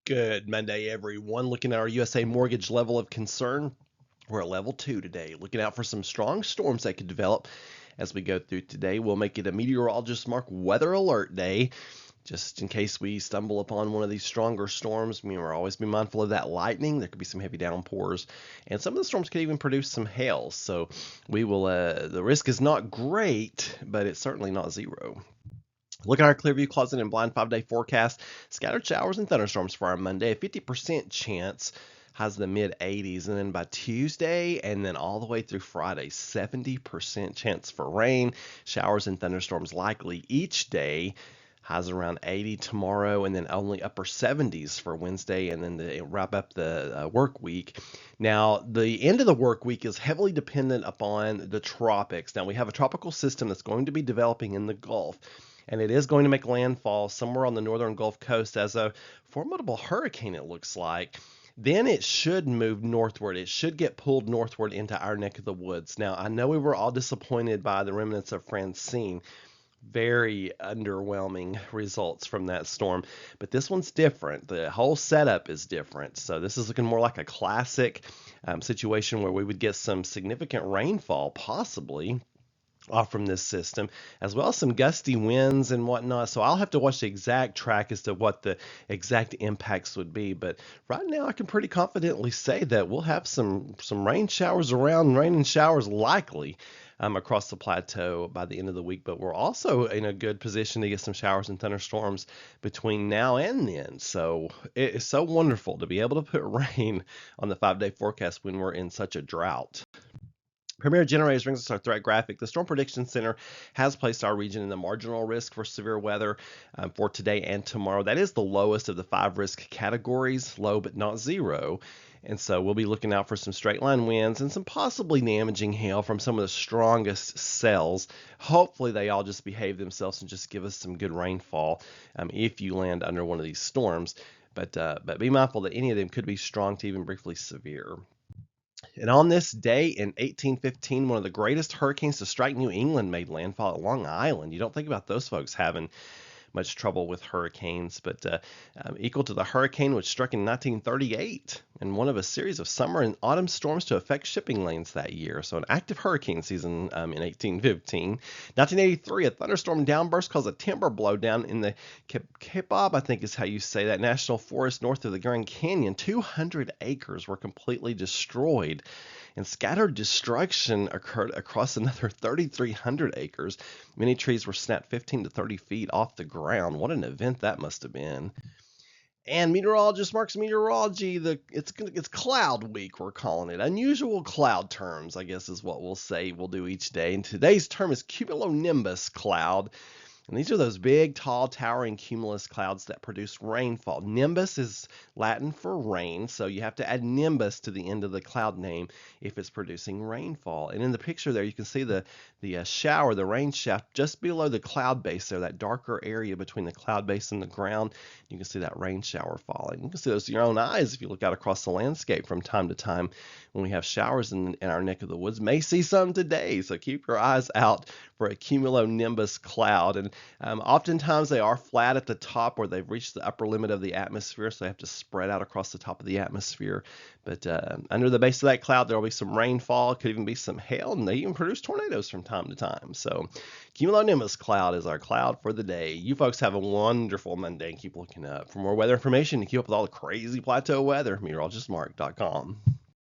Good Monday, everyone. Looking at our USA mortgage level of concern, we're at level 2 today. Looking out for some strong storms that could develop as we go through today. We'll make it a meteorologist mark weather alert day, just in case we stumble upon one of these stronger storms. I mean, we'll always be mindful of that lightning. There could be some heavy downpours, and some of the storms could even produce some hail. So we will. The risk is not great, but it's certainly not zero. Look at our Clearview Closet and Blind 5-day forecast. Scattered showers and thunderstorms for our Monday. A 50% chance, has the mid 80s. And then by Tuesday and then all the way through Friday, 70% chance for rain. Showers and thunderstorms likely each day. Highs around 80 tomorrow, and then only upper 70s for Wednesday, and then to wrap up the work week. Now, the end of the work week is heavily dependent upon the tropics. Now, we have a tropical system that's going to be developing in the Gulf, and it is going to make landfall somewhere on the northern Gulf Coast as a formidable hurricane, it looks like. Then it should move northward. It should get pulled northward into our neck of the woods. Now, I know we were all disappointed by the remnants of Francine. Very underwhelming results from that storm, but this one's different. The whole setup is different. So this is looking more like a classic situation where we would get some significant rainfall, possibly off from this system, as well as some gusty winds and whatnot. So I'll have to watch the exact track as to what the exact impacts would be. But right now, I can pretty confidently say that we'll have some rain showers around, rain and showers likely across the plateau by the end of the week. But we're also in a good position to get some showers and thunderstorms between now and then. So it is so wonderful to be able to put rain on the 5-day forecast when we're in such a drought. Premier Generators brings us our threat graphic. The Storm Prediction Center has placed our region in the marginal risk for severe weather for today and tomorrow. That is the lowest of the 5 risk categories, low but not zero. And so we'll be looking out for some straight line winds and some possibly damaging hail from some of the strongest cells. Hopefully they all just behave themselves and just give us some good rainfall if you land under one of these storms. But be mindful that any of them could be strong to even briefly severe. And on this day in 1815, one of the greatest hurricanes to strike New England made landfall at Long Island. You don't think about those folks having much trouble with hurricanes, but equal to the hurricane which struck in 1938 and one of a series of summer and autumn storms to affect shipping lanes that year. So an active hurricane season in 1815. 1983, a thunderstorm downburst caused a timber blowdown in the Kipab, I think is how you say that, national forest north of the Grand Canyon. 200 acres were completely destroyed, and scattered destruction occurred across another 3,300 acres. Many trees were snapped 15 to 30 feet off the ground. What an event that must have been. And meteorologist marks meteorology. It's cloud week, we're calling it. Unusual cloud terms, I guess, is what we'll say we'll do each day. And today's term is cumulonimbus cloud. And these are those big, tall, towering cumulus clouds that produce rainfall. Nimbus is Latin for rain, so you have to add nimbus to the end of the cloud name if it's producing rainfall. And in the picture there, you can see the shower, the rain shaft, just below the cloud base there, that darker area between the cloud base and the ground. You can see that rain shower falling. You can see those with your own eyes if you look out across the landscape from time to time when we have showers in our neck of the woods. May see some today, so keep your eyes out for a cumulonimbus cloud. And oftentimes they are flat at the top where they've reached the upper limit of the atmosphere, so they have to spread out across the top of the atmosphere. But under the base of that cloud, there will be some rainfall, could even be some hail, and they even produce tornadoes from time to time. So cumulonimbus cloud is our cloud for the day. You folks have a wonderful Monday and keep looking up. For more weather information and keep up with all the crazy plateau weather, meteorologistmark.com.